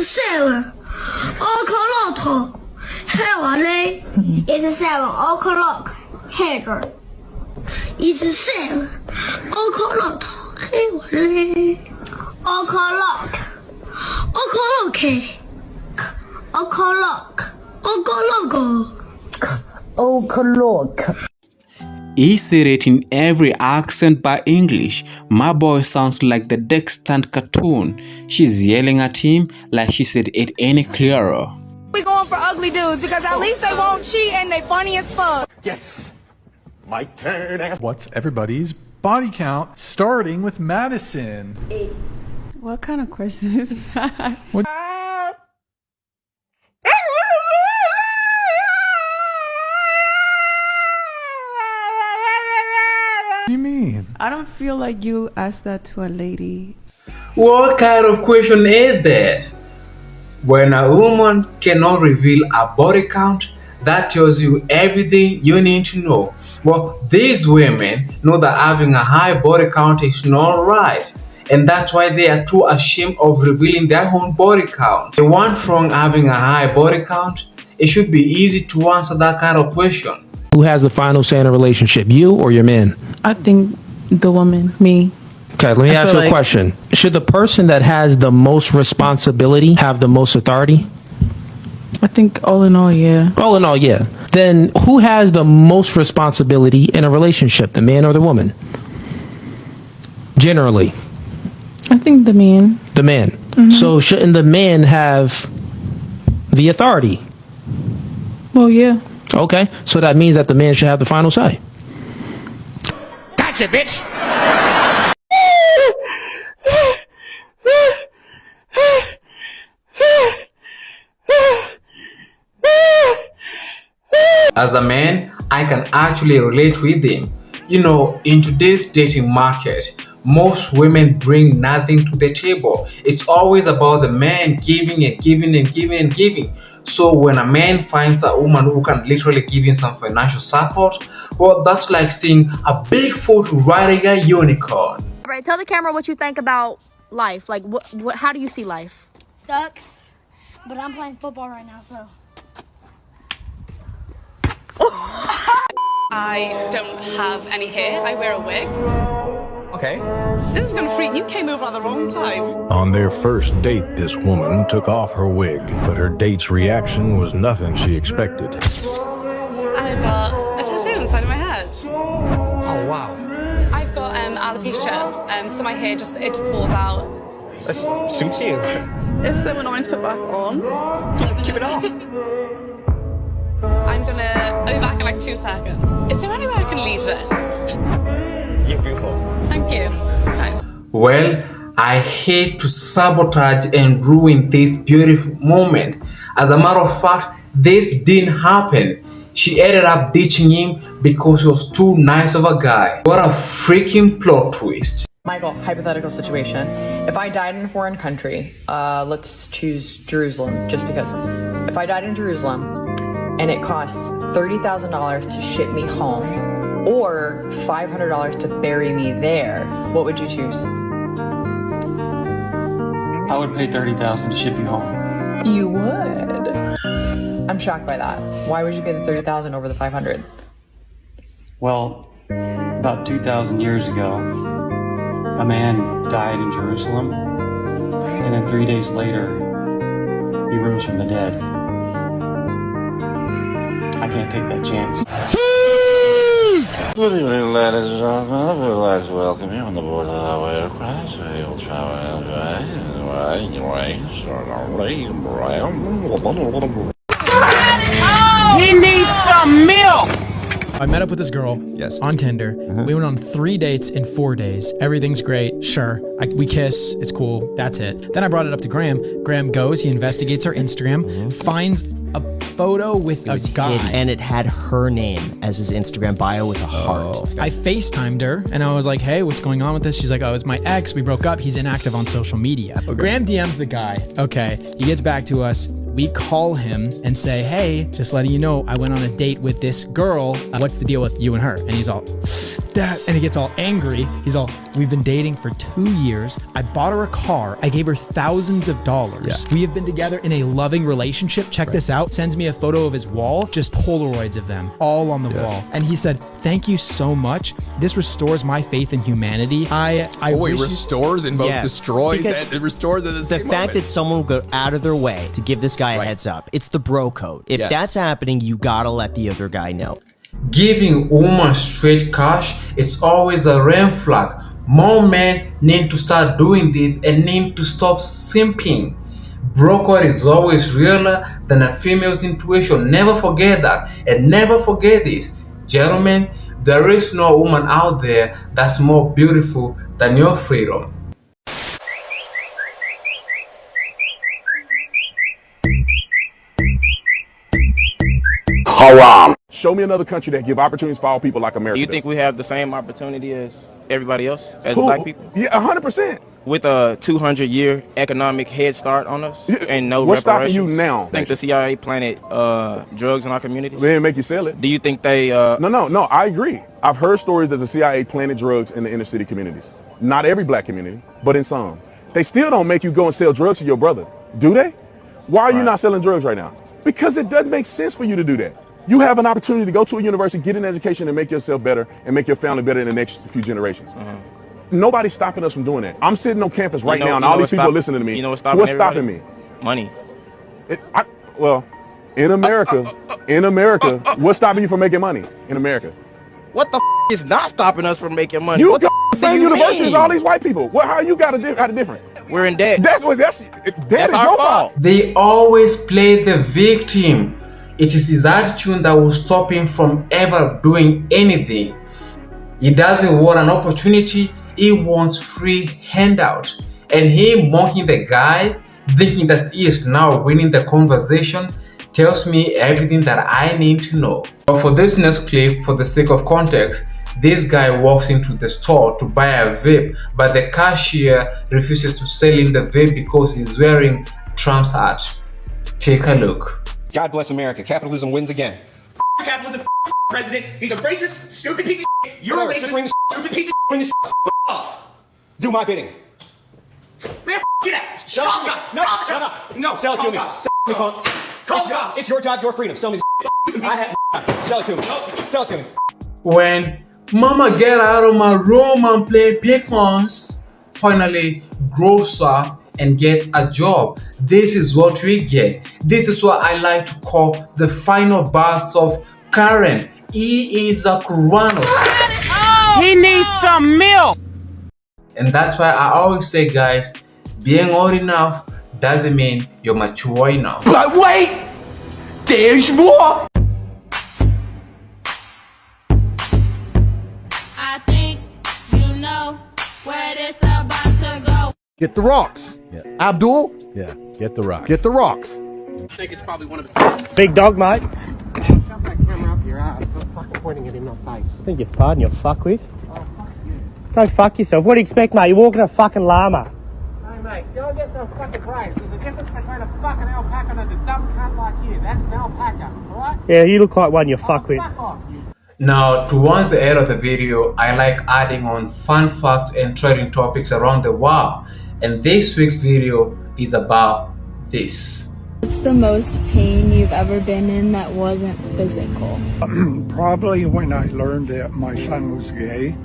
It's 7 o'clock. Hey, Wally. It's 7 o'clock. Hey, girl. It's 7 o'clock. Hey, Wally. O'clock. Is it in every accent by English? My boy sounds like the Dextant cartoon. She's yelling at him like she said it any clearer. We going for ugly dudes because at least they won't cheat and they funny as fuck. Yes, my turn. What's everybody's body count? Starting with Madison. 8. What kind of question is that? What? What do you mean? I don't feel like you asked that to a lady. What kind of question is that? When a woman cannot reveal a body count, that tells you everything you need to know. Well, these women know that having a high body count is not right, and that's why they are too ashamed of revealing their own body count. They want wrong having a high body count. It should be easy to answer that kind of question. Who has the final say in a relationship, you or your man? I think the woman, me. Okay, let me ask you a question. Should the person that has the most responsibility have the most authority? I think all in all, yeah. All in all, yeah. Then who has the most responsibility in a relationship, the man or the woman? Generally. I think the man. The man. Mm-hmm. So shouldn't the man have the authority? Well, yeah. Okay, so that means that the man should have the final say. Gotcha, bitch! As a man, I can actually relate with him. You know, in today's dating market, most women bring nothing to the table. It's always about the man giving and giving and giving and giving. So when a man finds a woman who can literally give him some financial support, well, that's like seeing a Bigfoot riding a unicorn. All right, tell the camera what you think about life. Like, how do you see life? Sucks. But I'm playing football right now, so. I don't have any hair. I wear a wig. Okay. This is gonna freak you. Came over at the wrong time. On their first date, this woman took off her wig, but her date's reaction was nothing she expected. And I've got a tattoo on the side of my head. Oh wow. I've got alopecia, so my hair just falls out. That suits you. It's so annoying to put back on. Keep it off. I'll be back in like 2 seconds. Is there any way I can leave this? You're beautiful. Thank you. Okay. Well, I hate to sabotage and ruin this beautiful moment. As a matter of fact, this didn't happen. She ended up ditching him because he was too nice of a guy. What a freaking plot twist. Michael, hypothetical situation. If I died in a foreign country, let's choose Jerusalem, just because. If I died in Jerusalem and it costs $30,000 to ship me home or $500 to bury me there, what would you choose? I would pay $30,000 to ship you home. You would? I'm shocked by that. Why would you pay the $30,000 over the $500? Well, about 2,000 years ago, a man died in Jerusalem, and then 3 days later, he rose from the dead. I can't take that chance. Good evening, ladies and gentlemen. I would like to welcome you on the board of our aircraft. We will travel He needs some milk! I met up with this girl on Tinder. We went on 3 dates in 4 days. Everything's great, sure. We kiss, it's cool, that's it. Then I brought it up to Graham. Graham goes, he investigates her Instagram, finds a photo with a guy. And it had her name as his Instagram bio with a heart. I FaceTimed her and I was like, hey, what's going on with this? She's like, oh, it's my ex. We broke up. He's inactive on social media. Graham DMs the guy. Okay, he gets back to us. We call him and say, hey, just letting you know, I went on a date with this girl. What's the deal with you and her? And he's all, that, and he gets all angry. He's all, we've been dating for 2 years. I bought her a car. I gave her thousands of dollars. Yeah. We have been together in a loving relationship. Check this out. Sends me a photo of his wall, just Polaroids of them all on the wall. And he said, thank you so much. This restores my faith in humanity. It restores and both destroys and it restores at the same moment. The fact that someone will go out of their way to give this guy a heads up, it's the bro code. If that's happening, you gotta let the other guy know. Giving women straight cash, it's always a red flag. More men need to start doing this and need to stop simping. Bro code is always realer than a female's intuition. Never forget that, and never forget this. Gentlemen, there is no woman out there that's more beautiful than your freedom. Haram. Show me another country that give opportunities for all people like America. Do you think we have the same opportunity as everybody else, as black people? Yeah, 100%. With a 200-year economic head start on us and no What's reparations? stopping you now? Think the CIA planted drugs in our communities? They didn't make you sell it. Do you think they... No, I agree. I've heard stories that the CIA planted drugs in the inner city communities. Not every black community, but in some. They still don't make you go and sell drugs to your brother, do they? Why are you not selling drugs right now? Because it doesn't make sense for you to do that. You have an opportunity to go to a university, get an education, and make yourself better and make your family better in the next few generations. Nobody's stopping us from doing that. I'm sitting on campus right now, and all these people are listening to me. You know what's stopping me? Money. In America, what's stopping you from making money in America? What the f is not stopping us from making money? You got the same university as all these white people. How you got it different? We're in debt. That's our fault. They always play the victim. It is his attitude that will stop him from ever doing anything. He doesn't want an opportunity, he wants free handout. And him mocking the guy, thinking that he is now winning the conversation, tells me everything that I need to know. But for this next clip, for the sake of context, this guy walks into the store to buy a vape, but the cashier refuses to sell him the vape because he's wearing Trump's hat. Take a look. God bless America. Capitalism wins again. Capitalism, president. He's a racist, stupid piece of shit. You're a racist, stupid piece of shit. Bring this off. Do my bidding. Man, get out. Shut up. No. Sell it to me. Call the cops. It's your job, your freedom. Sell me this. Sell it to me. Sell it to me. When mama get out of my room and play ping-pongs, finally grows up and gets a job. This is what we get. This is what I like to call the final burst of Karen. He is a Kuranos. He needs some milk. And that's why I always say, guys, being old enough doesn't mean you're mature enough. But wait! There's more! I think you know where this about to go. Get the rocks. Yeah. Abdul? Yeah, get the rocks. Get the rocks. I think it's probably one of the... Big dog, mate. Shove that camera up your ass. Stop fucking pointing at him in the face. I think you're pardon, you fuckwit. Oh, fuck you. Go fuck yourself. What do you expect, mate? You're walking a fucking llama. Hey, mate, go and get some fucking brains. There's a difference between a fucking alpaca and a dumb cunt like you. That's an alpaca, alright? Yeah, you look like one, you fuckwit. Fuck off, you. Now, towards the end of the video, I like adding on fun facts and trending topics around the world. And this week's video is about this. What's the most pain you've ever been in that wasn't physical? Probably when I learned that my son was gay.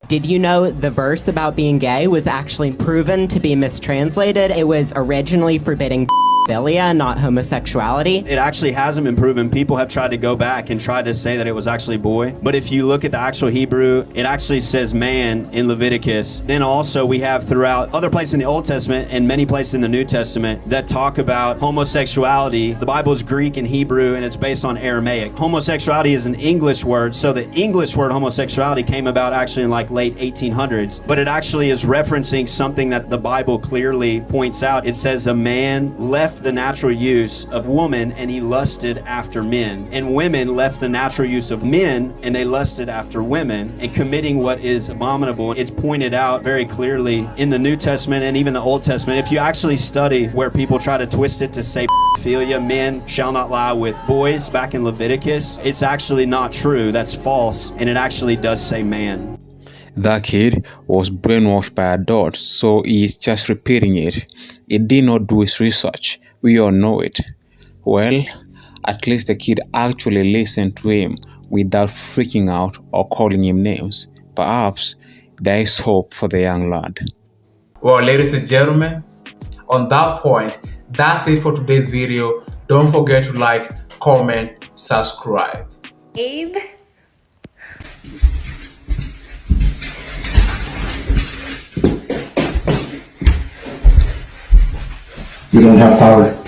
Did you know the verse about being gay was actually proven to be mistranslated? It was originally forbidding philia, not homosexuality. It actually hasn't been proven. People have tried to go back and tried to say that it was actually boy. But if you look at the actual Hebrew, it actually says man in Leviticus. Then also we have throughout other places in the Old Testament and many places in the New Testament that talk about homosexuality. The Bible is Greek and Hebrew and it's based on Aramaic. Homosexuality is an English word, so the English word homosexuality came about actually in like late 1800s. But it actually is referencing something that the Bible clearly points out. It says a man left left the natural use of woman and he lusted after men. And women left the natural use of men and they lusted after women and committing what is abominable. It's pointed out very clearly in the New Testament and even the Old Testament. If you actually study where people try to twist it to say pedophilia, men shall not lie with boys back in Leviticus, it's actually not true. That's false, and it actually does say man. That kid was brainwashed by adults, so he's just repeating it. He did not do his research. We all know it. Well, at least the kid actually listened to him without freaking out or calling him names. Perhaps there is hope for the young lad. Well, ladies and gentlemen, on that point, that's it for today's video. Don't forget to like, comment, subscribe. Abe? You don't have power.